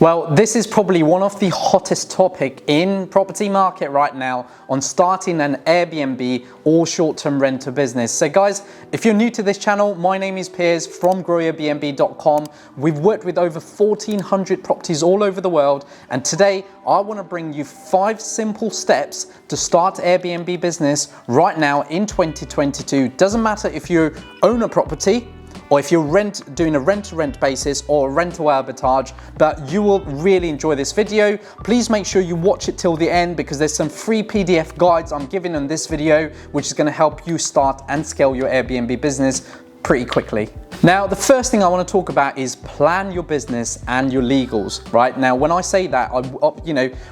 Well, this is probably one of the hottest topic in property market right now on starting an Airbnb or short-term rental business. So guys, if you're new to this channel, my name is Piers from GrowYourBnB.com. We've worked with over 1,400 properties all over the world, and today I want to bring you 5 simple steps to start Airbnb business right now in 2022. Doesn't matter if you own a property or if you're doing a rent-to-rent basis or a rental arbitrage, but you will really enjoy this video. Please make sure you watch it till the end because there's some free PDF guides I'm giving in this video, which is gonna help you start and scale your Airbnb business pretty quickly. Now, the first thing I want to talk about is plan your business and your legals, right? Now, when I say that,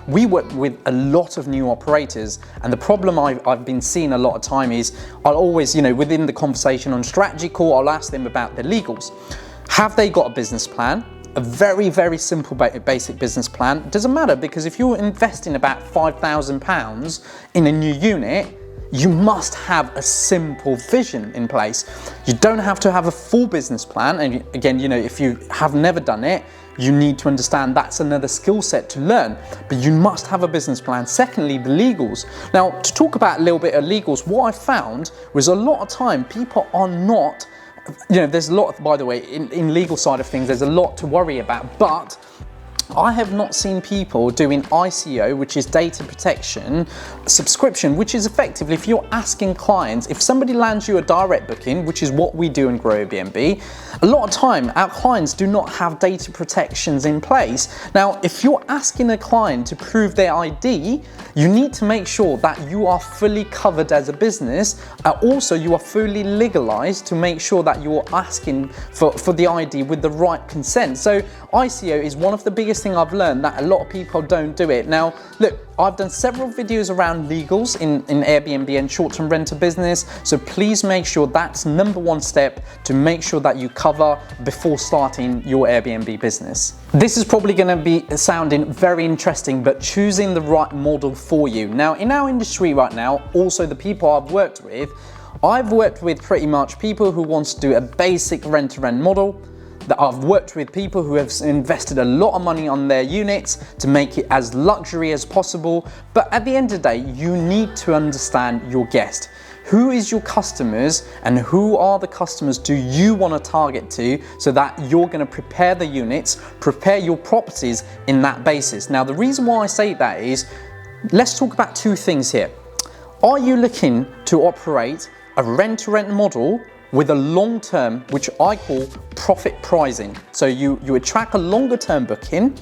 we work with a lot of new operators, and the problem I've been seeing a lot of time is I'll always, within the conversation on strategy call, I'll ask them about their legals. Have they got a business plan? A very, very simple basic business plan. It doesn't matter, because if you're investing about £5,000 in a new unit, you must have a simple vision in place. You don't have to have a full business plan. And again, if you have never done it, you need to understand that's another skill set to learn, but you must have a business plan. Secondly, the legals. Now, to talk about a little bit of legals, what I found was a lot of time people are not, there's a lot, by the way, in legal side of things, there's a lot to worry about, but I have not seen people doing ICO, which is data protection subscription, which is effectively if you're asking clients, if somebody lands you a direct booking, which is what we do in GrowYourBnB, a lot of time our clients do not have data protections in place. Now, if you're asking a client to prove their ID, you need to make sure that you are fully covered as a business. Also, you are fully legalized to make sure that you're asking for the ID with the right consent. So ICO is one of the biggest thing I've learned that a lot of people don't do it. Now, look, I've done several videos around legals in Airbnb and short-term rental business, so please make sure that's number one step to make sure that you cover before starting your Airbnb business. This is probably going to be sounding very interesting, but choosing the right model for you. Now, in our industry right now, also the people I've worked with pretty much people who want to do a basic rent-to-rent model. That I've worked with people who have invested a lot of money on their units to make it as luxury as possible. But at the end of the day, you need to understand your guest. Who is your customers and who are the customers do you want to target to, so that you're going to prepare the units, prepare your properties in that basis. Now, the reason why I say that is, let's talk about 2 things here. Are you looking to operate a rent-to-rent model with a long term, which I call profit pricing? So you attract a longer term booking,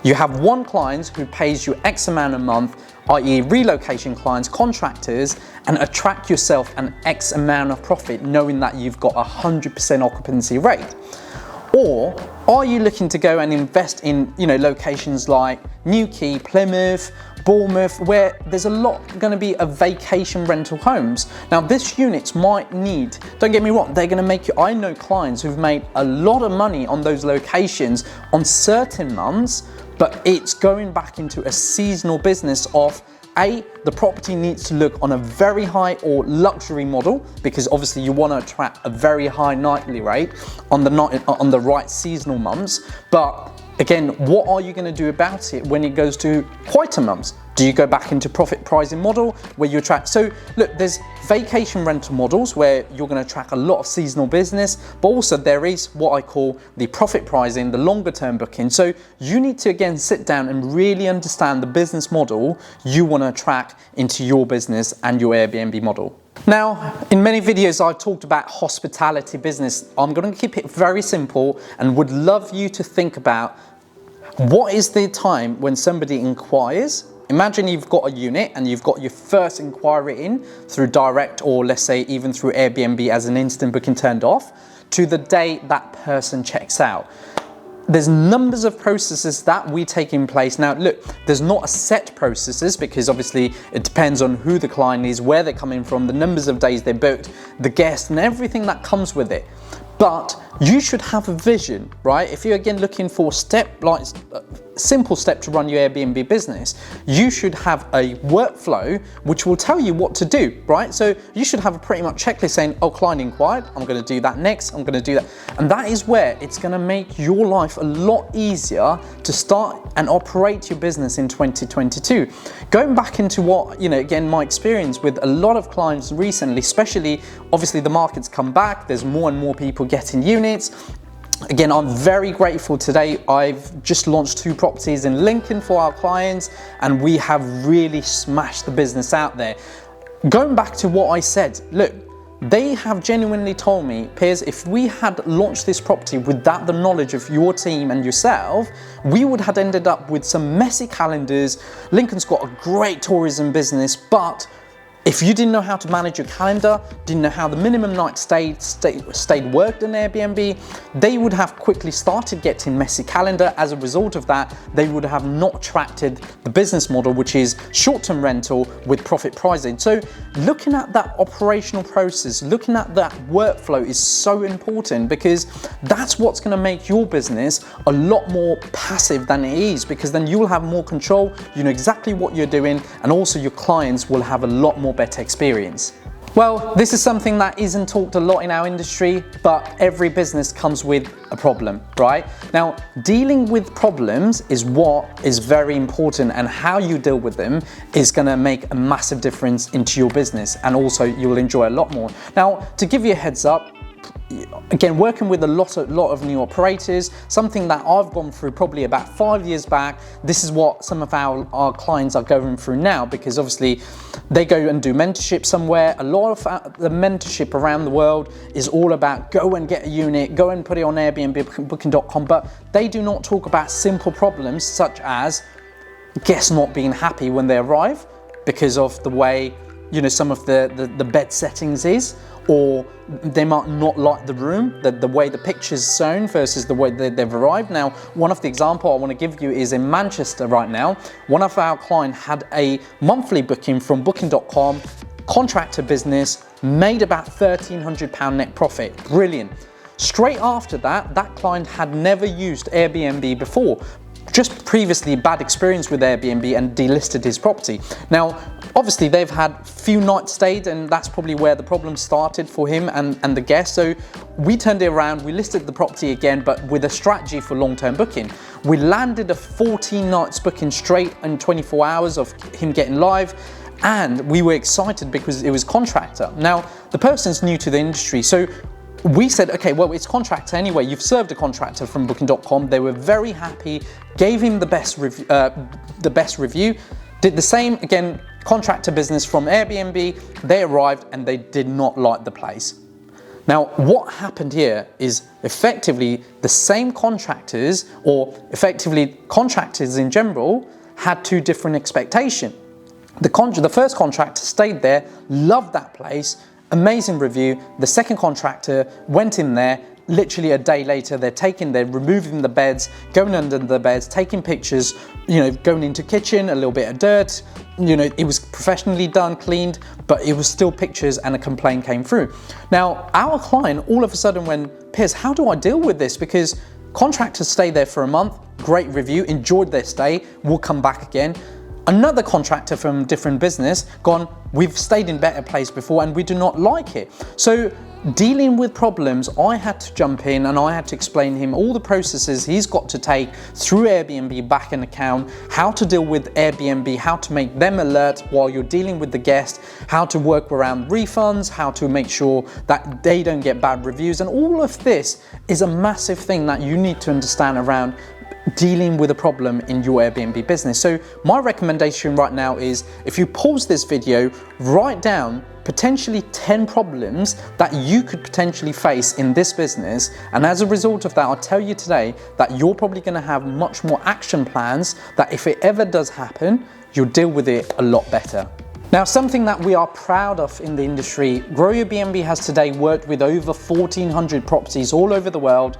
you have one client who pays you X amount a month, i.e. relocation clients, contractors, and attract yourself an X amount of profit knowing that you've got 100% occupancy rate. Or are you looking to go and invest in locations like Newquay, Plymouth, Bournemouth, where there's a lot going to be of vacation rental homes? Now, this units might need, don't get me wrong, they're going to make you, I know clients who've made a lot of money on those locations on certain months, but it's going back into a seasonal business of the property needs to look on a very high or luxury model, because obviously you want to attract a very high nightly rate on the right seasonal months. But again, what are you going to do about it when it goes to quieter months? Do you go back into profit pricing model where you attract? So look, there's vacation rental models where you're going to attract a lot of seasonal business, but also there is what I call the profit pricing, the longer term booking. So you need to again sit down and really understand the business model you want to attract into your business and your Airbnb model. Now, in many videos I've talked about hospitality business. I'm going to keep it very simple and would love you to think about what is the time when somebody inquires. Imagine you've got a unit and you've got your first inquiry in through direct, or let's say even through Airbnb as an instant booking turned off, to the day that person checks out. There's numbers of processes that we take in place. Now, look, there's not a set processes, because obviously it depends on who the client is, where they're coming from, the numbers of days they booked, the guest, and everything that comes with it. But you should have a vision, right? If you're again looking for simple step to run your Airbnb business. You should have a workflow which will tell you what to do, right? So you should have a pretty much checklist saying, oh, client inquired, I'm going to do that next, I'm going to do that. And that is where it's going to make your life a lot easier to start and operate your business in 2022. Going back into what, again, my experience with a lot of clients recently, especially obviously the market's come back, there's more and more people getting units. Again, I'm very grateful today. I've just launched 2 properties in Lincoln for our clients, and we have really smashed the business out there. Going back to what I said, look, they have genuinely told me, Piers, if we had launched this property without the knowledge of your team and yourself, we would have ended up with some messy calendars. Lincoln's got a great tourism business, but if you didn't know how to manage your calendar, didn't know how the minimum night stayed worked on Airbnb, they would have quickly started getting messy calendar. As a result of that, they would have not attracted the business model, which is short-term rental with profit pricing. So looking at that operational process, looking at that workflow is so important, because that's what's going to make your business a lot more passive than it is, because then you will have more control, you know exactly what you're doing, and also your clients will have a lot more better experience. Well, this is something that isn't talked a lot in our industry, but every business comes with a problem, right? Now, dealing with problems is what is very important, and how you deal with them is going to make a massive difference into your business, and also you'll enjoy a lot more. Now, to give you a heads up, again, working with a lot of new operators, something that I've gone through probably about 5 years back. This is what some of our clients are going through now, because obviously they go and do mentorship somewhere. A lot of the mentorship around the world is all about go and get a unit, go and put it on Airbnb, Booking.com, but they do not talk about simple problems such as guests not being happy when they arrive because of the way some of the bed settings is, or they might not like the room, the way the picture's shown versus the way that they've arrived. Now, one of the example I want to give you is in Manchester right now. One of our clients had a monthly booking from Booking.com, contractor business, made about £1,300 net profit. Brilliant. Straight after that, that client had never used Airbnb before, just previously bad experience with Airbnb, and delisted his property. Now, obviously they've had few nights stayed, and that's probably where the problem started for him and the guests. So we turned it around, we listed the property again, but with a strategy for long-term booking. We landed a 14 nights booking straight in 24 hours of him getting live. And we were excited because it was contractor. Now, the person's new to the industry, so we said, okay, well, it's contractor anyway. You've served a contractor from Booking.com. They were very happy, gave him the best review. Did the same, again, contractor business from Airbnb. They arrived and they did not like the place. Now, what happened here is effectively the same contractors, or effectively contractors in general, had 2 different expectations. The first contractor stayed there, loved that place, amazing review. The second contractor went in there, literally a day later, they're removing the beds, going under the beds, taking pictures, going into kitchen, a little bit of dirt, it was professionally done, cleaned, but it was still pictures, and a complaint came through. Now, our client all of a sudden went, Piers, how do I deal with this? Because contractors stay there for a month, great review, enjoyed their stay, will come back again. Another contractor from different business gone, we've stayed in better place before and we do not like it. So dealing with problems, I had to jump in and I had to explain to him all the processes he's got to take through Airbnb back end account, how to deal with Airbnb, how to make them alert while you're dealing with the guest, how to work around refunds, how to make sure that they don't get bad reviews. And all of this is a massive thing that you need to understand around dealing with a problem in your Airbnb business. So my recommendation right now is, if you pause this video, write down potentially 10 problems that you could potentially face in this business. And as a result of that, I'll tell you today that you're probably going to have much more action plans that if it ever does happen, you'll deal with it a lot better. Now, something that we are proud of in the industry, Grow Your B&B has today worked with over 1,400 properties all over the world.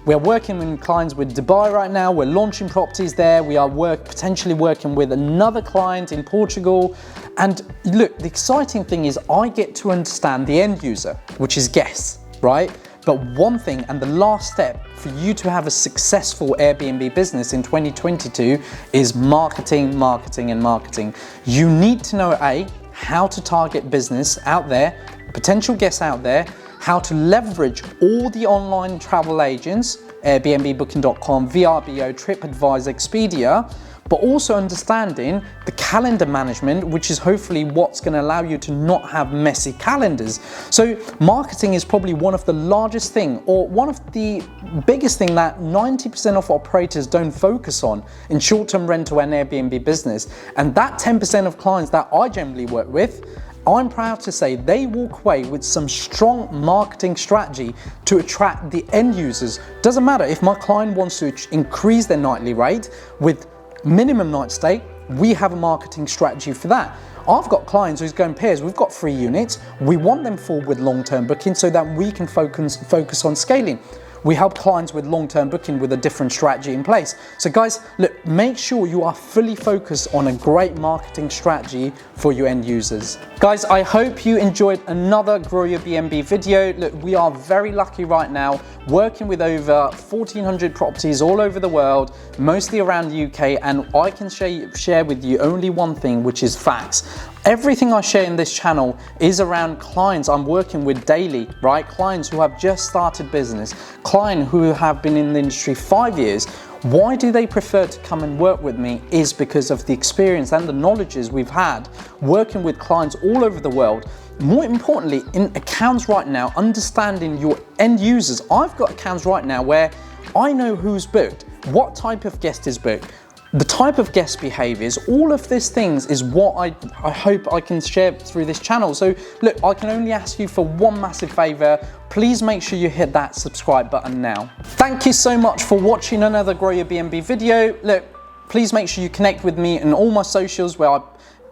We're working with clients with Dubai right now. We're launching properties there. We are potentially working with another client in Portugal. And look, the exciting thing is I get to understand the end user, which is guests, right? But one thing, and the last step for you to have a successful Airbnb business in 2022 is marketing, marketing, and marketing. You need to know how to target business out there, potential guests out there, how to leverage all the online travel agents, Airbnb, Booking.com, VRBO, TripAdvisor, Expedia, but also understanding the calendar management, which is hopefully what's going to allow you to not have messy calendars. So marketing is probably one of the largest thing, or one of the biggest thing that 90% of operators don't focus on in short-term rental and Airbnb business. And that 10% of clients that I generally work with, I'm proud to say they walk away with some strong marketing strategy to attract the end users. Doesn't matter if my client wants to increase their nightly rate with minimum night stay, we have a marketing strategy for that. I've got clients who's going, Piers, we've got 3 units, we want them full with long-term booking so that we can focus on scaling. We help clients with long-term booking with a different strategy in place. So guys, look, make sure you are fully focused on a great marketing strategy for your end users. Guys, I hope you enjoyed another Grow Your B&B video. Look, we are very lucky right now, working with over 1,400 properties all over the world, mostly around the UK, and I can share with you only one thing, which is facts. Everything I share in this channel is around clients I'm working with daily, right? Clients who have just started business, clients who have been in the industry 5 years. Why do they prefer to come and work with me is because of the experience and the knowledges we've had working with clients all over the world. More importantly, in accounts right now, understanding your end users. I've got accounts right now where I know who's booked, what type of guest is booked, the type of guest behaviors, all of these things is what I hope I can share through this channel. So look, I can only ask you for one massive favor. Please make sure you hit that subscribe button now. Thank you so much for watching another Grow Your B&B video. Look, please make sure you connect with me on all my socials where I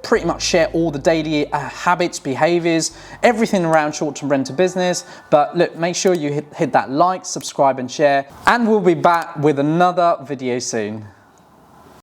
pretty much share all the daily habits, behaviors, everything around short-term rental business. But look, make sure you hit that like, subscribe and share, and we'll be back with another video soon.